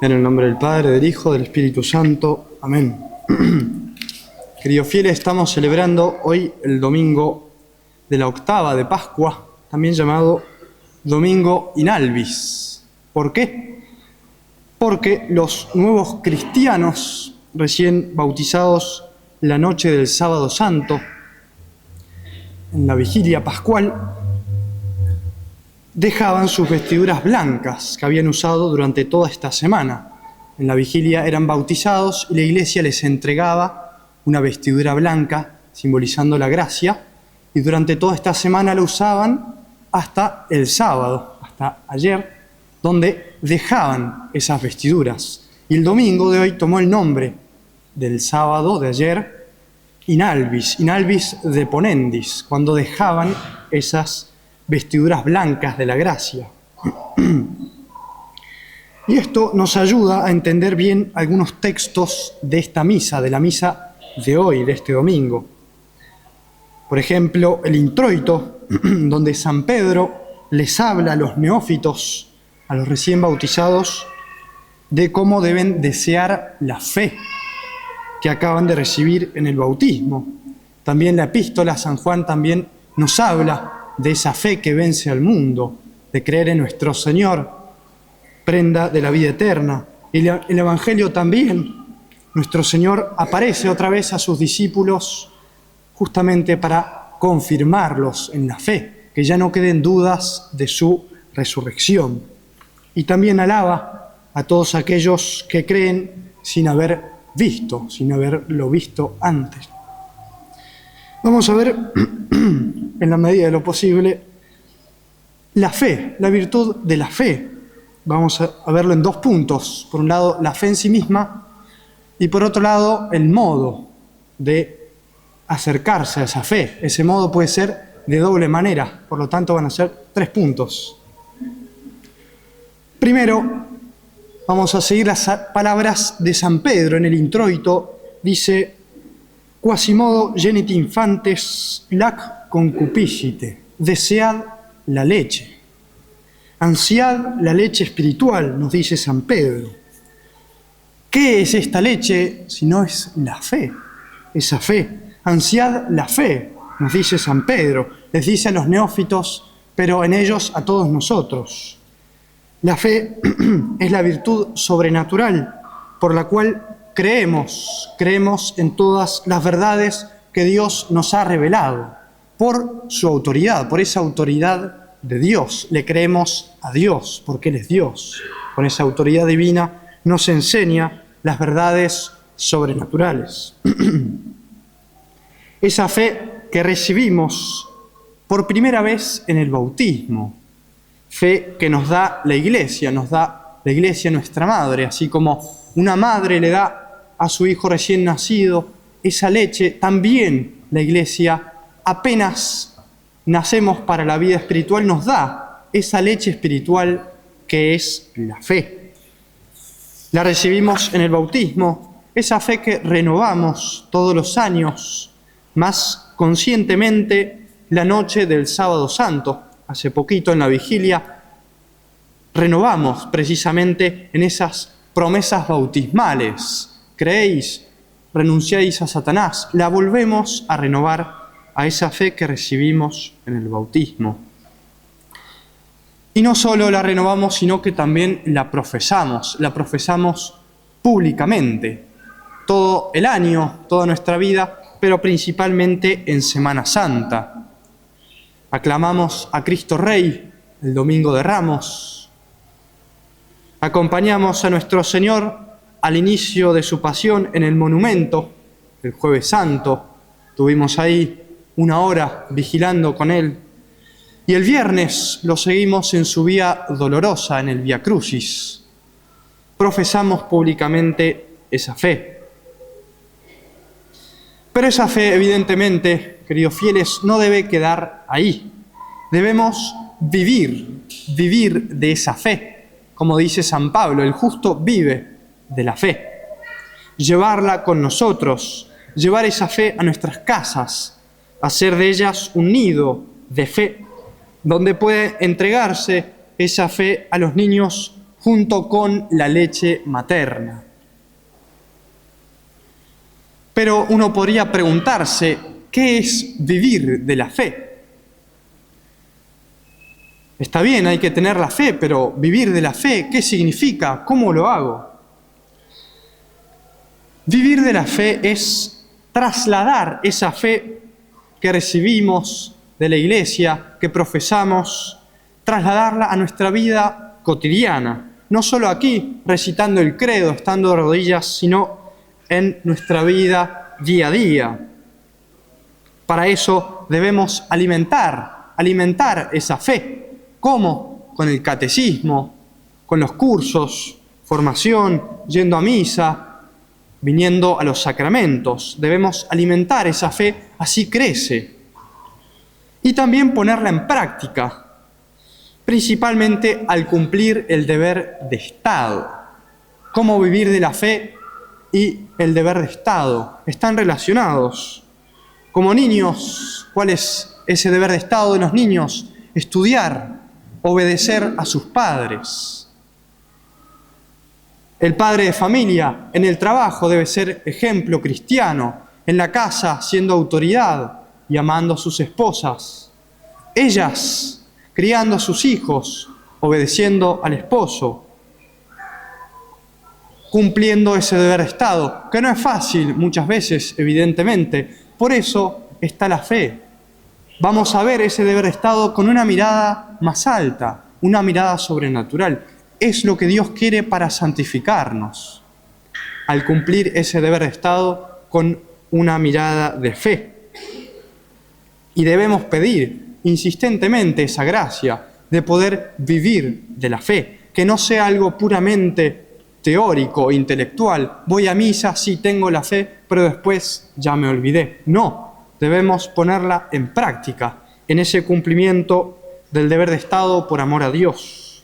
En el nombre del Padre, del Hijo, del Espíritu Santo. Amén. Queridos fieles, estamos celebrando hoy el domingo de la octava de Pascua, también llamado Domingo in Albis. ¿Por qué? Porque los nuevos cristianos recién bautizados la noche del Sábado Santo, en la vigilia pascual, dejaban sus vestiduras blancas que habían usado durante toda esta semana. En la vigilia eran bautizados y la Iglesia les entregaba una vestidura blanca simbolizando la gracia, y durante toda esta semana la usaban hasta el sábado, hasta ayer, donde dejaban esas vestiduras. Y el domingo de hoy tomó el nombre del sábado de ayer, in albis deponendis, cuando dejaban esas vestiduras blancas de la gracia. Y esto nos ayuda a entender bien algunos textos de esta misa, de la misa de hoy, de este domingo. Por ejemplo, el introito, donde San Pedro les habla a los neófitos, a los recién bautizados, de cómo deben desear la fe que acaban de recibir en el bautismo. También la epístola, San Juan también nos habla de esa fe que vence al mundo, de creer en nuestro Señor, prenda de la vida eterna. Y el Evangelio también, nuestro Señor aparece otra vez a sus discípulos justamente para confirmarlos en la fe, que ya no queden dudas de su resurrección. Y también alaba a todos aquellos que creen sin haber visto, sin haberlo visto antes. Vamos a ver, en la medida de lo posible, la fe, la virtud de la fe. Vamos a verlo en dos puntos. Por un lado, la fe en sí misma, y por otro lado, el modo de acercarse a esa fe. Ese modo puede ser de doble manera, por lo tanto van a ser 3 puntos. Primero, vamos a seguir las palabras de San Pedro en el introito. Dice: Quasimodo genit infantes lac concupiscite, desead la leche. Ansiad la leche espiritual, nos dice San Pedro. ¿Qué es esta leche si no es la fe? Esa fe. Ansiad la fe, nos dice San Pedro. Les dice a los neófitos, pero en ellos a todos nosotros. La fe es la virtud sobrenatural por la cual creemos en todas las verdades que Dios nos ha revelado, por su autoridad, por esa autoridad de Dios. Le creemos a Dios, porque Él es Dios. Con esa autoridad divina nos enseña las verdades sobrenaturales. Esa fe que recibimos por primera vez en el bautismo, fe que nos da la Iglesia nuestra madre, así como una madre le da a su hijo recién nacido esa leche, también la Iglesia, apenas nacemos para la vida espiritual, nos da esa leche espiritual que es la fe. La recibimos en el bautismo, esa fe que renovamos todos los años, más conscientemente la noche del Sábado Santo. Hace poquito en la vigilia renovamos precisamente en esas promesas bautismales. Creéis, renunciáis a Satanás. La volvemos a renovar a esa fe que recibimos en el bautismo. Y no solo la renovamos, sino que también la profesamos públicamente, todo el año, toda nuestra vida, pero principalmente en Semana Santa. Aclamamos a Cristo Rey el Domingo de Ramos. Acompañamos a nuestro Señor al inicio de su pasión en el monumento, el Jueves Santo. Tuvimos ahí 1 hora vigilando con Él. Y el viernes lo seguimos en su vía dolorosa, en el Vía Crucis. Profesamos públicamente esa fe. Pero esa fe, evidentemente, queridos fieles, no debe quedar ahí. Debemos vivir de esa fe. Como dice San Pablo, el justo vive de la fe. Llevarla con nosotros, llevar esa fe a nuestras casas, hacer de ellas un nido de fe, donde puede entregarse esa fe a los niños junto con la leche materna. Pero uno podría preguntarse, ¿qué es vivir de la fe? Está bien, hay que tener la fe, pero vivir de la fe, ¿qué significa? ¿Cómo lo hago? Vivir de la fe es trasladar esa fe que recibimos de la Iglesia, que profesamos, trasladarla a nuestra vida cotidiana. No solo aquí, recitando el credo, estando de rodillas, sino en nuestra vida día a día. Para eso debemos alimentar esa fe. ¿Cómo? Con el catecismo, con los cursos, formación, yendo a misa, viniendo a los sacramentos. Debemos alimentar esa fe, así crece. Y también ponerla en práctica, principalmente al cumplir el deber de Estado. ¿Cómo vivir de la fe y el deber de Estado? Están relacionados. Como niños, ¿cuál es ese deber de Estado de los niños? Estudiar, obedecer a sus padres. El padre de familia en el trabajo debe ser ejemplo cristiano, en la casa siendo autoridad y amando a sus esposas. Ellas criando a sus hijos, obedeciendo al esposo, cumpliendo ese deber de Estado, que no es fácil muchas veces, evidentemente. Por eso está la fe. Vamos a ver ese deber de Estado con una mirada más alta, una mirada sobrenatural. Es lo que Dios quiere para santificarnos, al cumplir ese deber de Estado con una mirada de fe. Y debemos pedir insistentemente esa gracia de poder vivir de la fe, que no sea algo puramente teórico, intelectual. Voy a misa, sí tengo la fe, pero después ya me olvidé. No, debemos ponerla en práctica, en ese cumplimiento del deber de Estado por amor a Dios.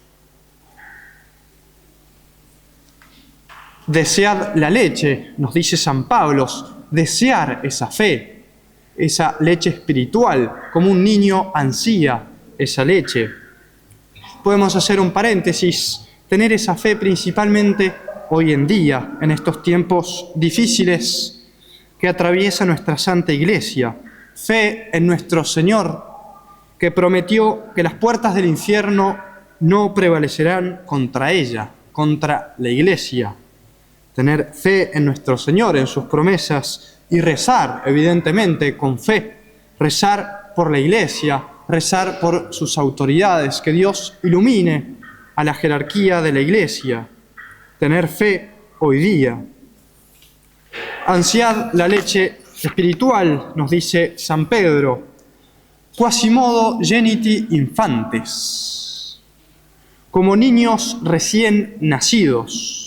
Desead la leche, nos dice San Pablo, desear esa fe, esa leche espiritual, como un niño ansía esa leche. Podemos hacer un paréntesis, tener esa fe principalmente hoy en día, en estos tiempos difíciles que atraviesa nuestra Santa Iglesia. Fe en nuestro Señor, que prometió que las puertas del infierno no prevalecerán contra ella, contra la Iglesia. Tener fe en nuestro Señor, en sus promesas, y rezar, evidentemente, con fe. Rezar por la Iglesia, rezar por sus autoridades, que Dios ilumine a la jerarquía de la Iglesia. Tener fe hoy día. Ansiad la leche espiritual, nos dice San Pedro, quasimodo geniti infantes, como niños recién nacidos.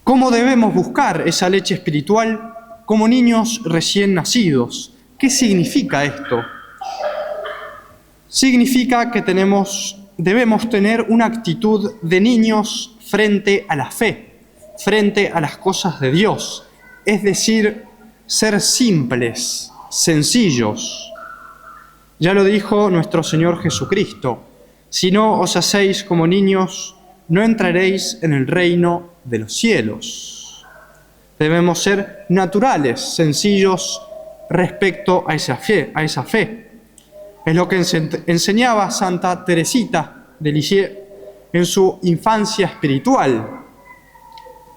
¿Cómo debemos buscar esa leche espiritual? Como niños recién nacidos. ¿Qué significa esto? Significa que debemos tener una actitud de niños frente a la fe, frente a las cosas de Dios. Es decir, ser simples, sencillos. Ya lo dijo nuestro Señor Jesucristo: si no os hacéis como niños, no entraréis en el reino de los cielos. Debemos ser naturales, sencillos respecto a esa fe. Es lo que enseñaba Santa Teresita de Lisieux en su infancia espiritual.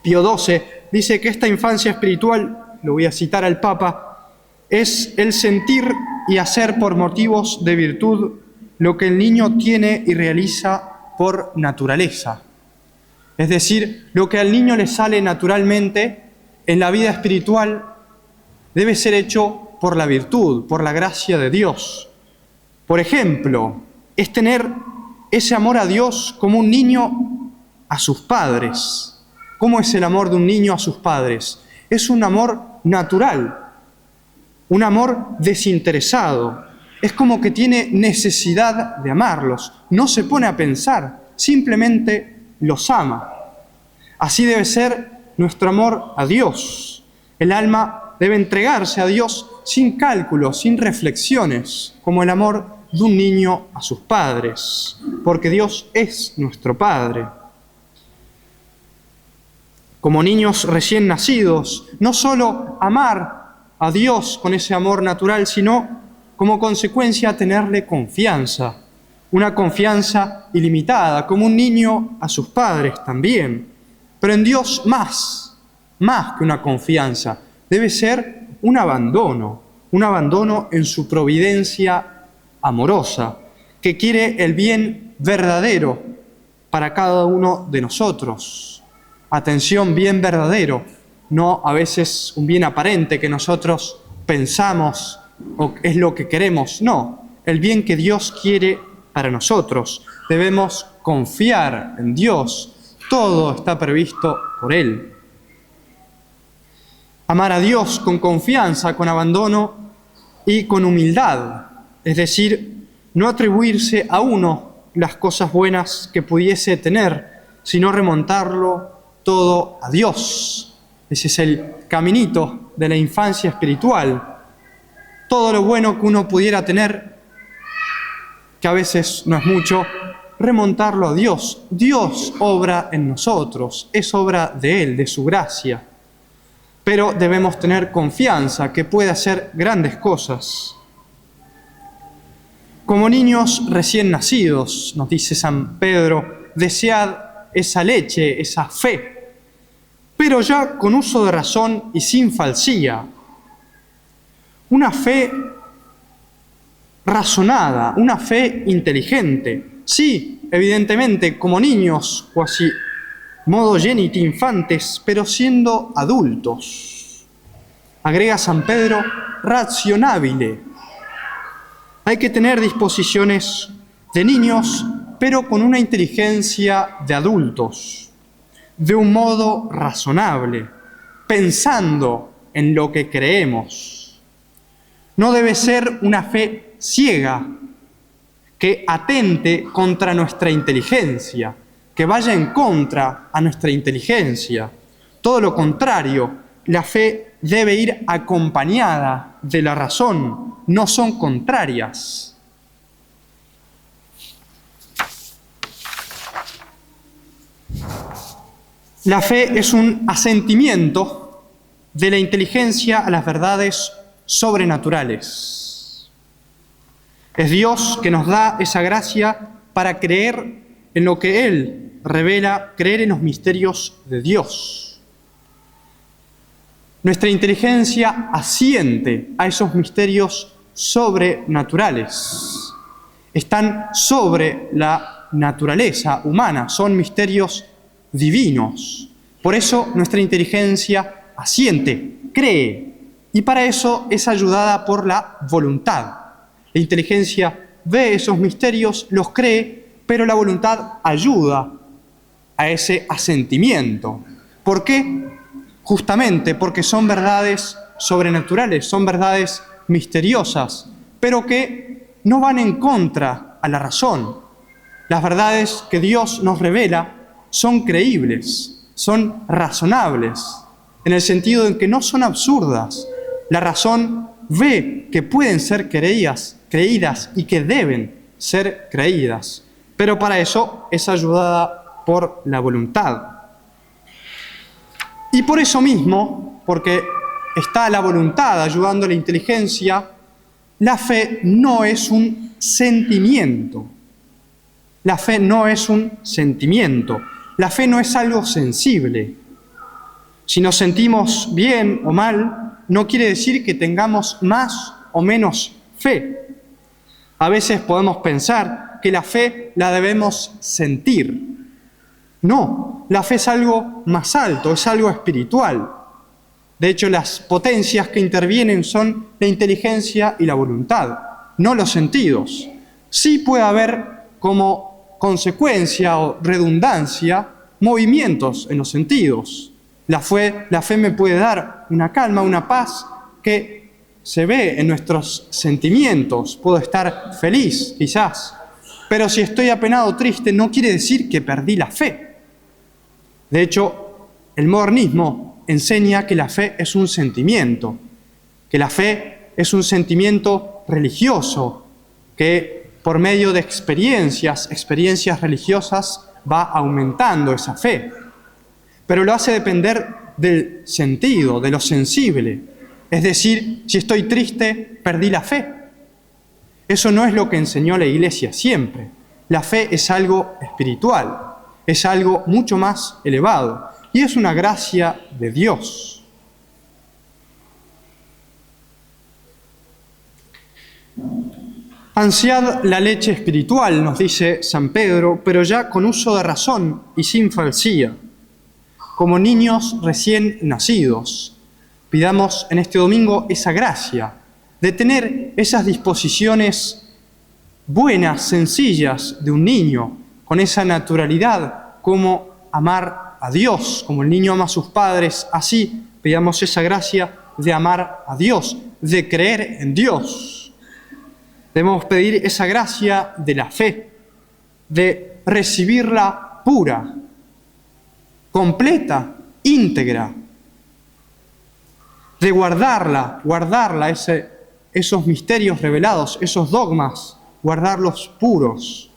Pío XII dice que esta infancia espiritual, lo voy a citar al Papa, es el sentir y hacer por motivos de virtud lo que el niño tiene y realiza por naturaleza. Es decir, lo que al niño le sale naturalmente en la vida espiritual debe ser hecho por la virtud, por la gracia de Dios. Por ejemplo, es tener ese amor a Dios como un niño a sus padres. ¿Cómo es el amor de un niño a sus padres? Es un amor natural, un amor desinteresado. Es como que tiene necesidad de amarlos. No se pone a pensar, simplemente los ama. Así debe ser nuestro amor a Dios. El alma debe entregarse a Dios sin cálculos, sin reflexiones, como el amor de un niño a sus padres, porque Dios es nuestro Padre. Como niños recién nacidos, no solo amar a Dios con ese amor natural, sino como consecuencia tenerle confianza, una confianza ilimitada, como un niño a sus padres también. Pero en Dios más que una confianza, debe ser un abandono en su providencia amorosa, que quiere el bien verdadero para cada uno de nosotros. Atención, bien verdadero, no a veces un bien aparente que nosotros pensamos o es lo que queremos, no, el bien que Dios quiere para nosotros. Debemos confiar en Dios, todo está previsto por Él. Amar a Dios con confianza, con abandono y con humildad, es decir, no atribuirse a uno las cosas buenas que pudiese tener, sino remontarlo todo a Dios. Ese es el caminito de la infancia espiritual. Todo lo bueno que uno pudiera tener, que a veces no es mucho, remontarlo a Dios. Dios obra en nosotros, es obra de Él, de su gracia. Pero debemos tener confianza que puede hacer grandes cosas. Como niños recién nacidos, nos dice San Pedro, desead esa leche, esa fe, pero ya con uso de razón y sin falsía. Una fe razonada, una fe inteligente. Sí, evidentemente, como niños, o así, modo geniti infantes, pero siendo adultos. Agrega San Pedro, razionabile. Hay que tener disposiciones de niños, pero con una inteligencia de adultos, de un modo razonable, pensando en lo que creemos. No debe ser una fe ciega, que atente contra nuestra inteligencia, que vaya en contra a nuestra inteligencia. Todo lo contrario, la fe debe ir acompañada de la razón, no son contrarias. La fe es un asentimiento de la inteligencia a las verdades sobrenaturales. Es Dios que nos da esa gracia para creer en lo que Él revela, creer en los misterios de Dios. Nuestra inteligencia asiente a esos misterios sobrenaturales. Están sobre la naturaleza humana, son misterios divinos. Por eso nuestra inteligencia asiente, cree, y para eso es ayudada por la voluntad. La inteligencia ve esos misterios, los cree, pero la voluntad ayuda a ese asentimiento. ¿Por qué? Justamente porque son verdades sobrenaturales, son verdades misteriosas, pero que no van en contra a la razón. Las verdades que Dios nos revela son creíbles, son razonables, en el sentido en que no son absurdas. La razón ve que pueden ser creídas y que deben ser creídas, pero para eso es ayudada por la voluntad. Y por eso mismo, porque está la voluntad ayudando a la inteligencia, la fe no es un sentimiento. La fe no es un sentimiento. La fe no es algo sensible. Si nos sentimos bien o mal, no quiere decir que tengamos más o menos fe. A veces podemos pensar que la fe la debemos sentir. No, la fe es algo más alto, es algo espiritual. De hecho, las potencias que intervienen son la inteligencia y la voluntad, no los sentidos. Sí puede haber como consecuencia o redundancia movimientos en los sentidos. La fe me puede dar una calma, una paz que se ve en nuestros sentimientos. Puedo estar feliz, quizás, pero si estoy apenado o triste no quiere decir que perdí la fe. De hecho, el modernismo enseña que la fe es un sentimiento, que la fe es un sentimiento religioso, que por medio de experiencias religiosas, va aumentando esa fe. Pero lo hace depender del sentido, de lo sensible. Es decir, si estoy triste, perdí la fe. Eso no es lo que enseñó la Iglesia siempre. La fe es algo espiritual, es algo mucho más elevado y es una gracia de Dios. Ansiad la leche espiritual, nos dice San Pedro, pero ya con uso de razón y sin falsía, como niños recién nacidos. Pidamos en este domingo esa gracia de tener esas disposiciones buenas, sencillas de un niño, con esa naturalidad, como amar a Dios, como el niño ama a sus padres, así pidamos esa gracia de amar a Dios, de creer en Dios. Debemos pedir esa gracia de la fe, de recibirla pura, completa, íntegra, de guardarla, esos misterios revelados, esos dogmas, guardarlos puros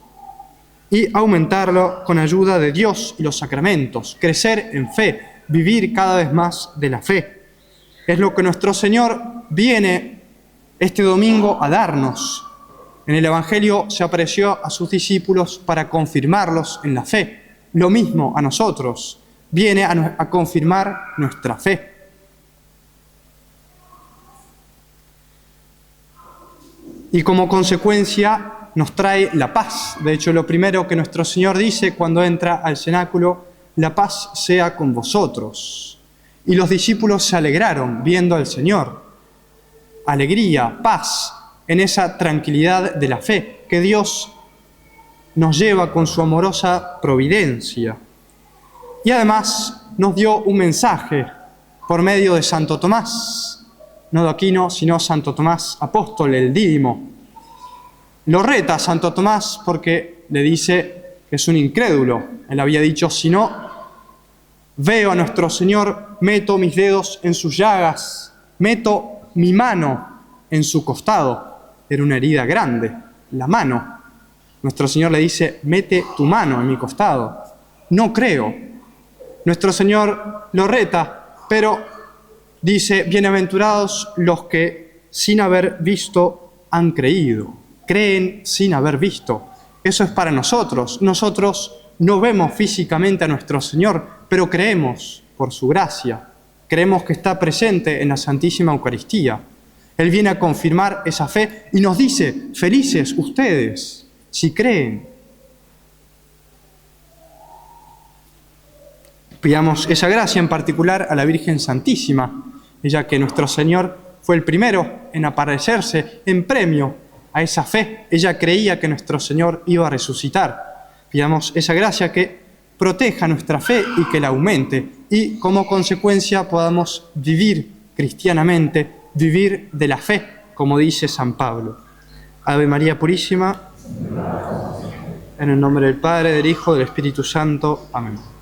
y aumentarlo con ayuda de Dios y los sacramentos, crecer en fe, vivir cada vez más de la fe. Es lo que nuestro Señor viene este domingo a darnos. En el Evangelio se apareció a sus discípulos para confirmarlos en la fe. Lo mismo a nosotros, viene a confirmar nuestra fe. Y como consecuencia nos trae la paz. De hecho, lo primero que nuestro Señor dice cuando entra al cenáculo, la paz sea con vosotros. Y los discípulos se alegraron viendo al Señor. Alegría, paz, en esa tranquilidad de la fe que Dios nos lleva con su amorosa providencia. Y además nos dio un mensaje por medio de Santo Tomás, no de Aquino, sino Santo Tomás apóstol, el Dídimo. Lo reta Santo Tomás porque le dice que es un incrédulo. Él había dicho, si no veo a nuestro Señor, meto mis dedos en sus llagas, meto mi mano en su costado. Era una herida grande, la mano. Nuestro Señor le dice, mete tu mano en mi costado. No creo. Nuestro Señor lo reta, pero dice, bienaventurados los que sin haber visto han creído. Creen sin haber visto. Eso es para nosotros. Nosotros no vemos físicamente a nuestro Señor, pero creemos por su gracia. Creemos que está presente en la Santísima Eucaristía. Él viene a confirmar esa fe y nos dice, felices ustedes, si creen. Pidamos esa gracia en particular a la Virgen Santísima, ella que nuestro Señor fue el primero en aparecerse en premio a esa fe. Ella creía que nuestro Señor iba a resucitar. Pidamos esa gracia que proteja nuestra fe y que la aumente y como consecuencia podamos vivir cristianamente, vivir de la fe, como dice San Pablo. Ave María Purísima, en el nombre del Padre, del Hijo, del Espíritu Santo. Amén.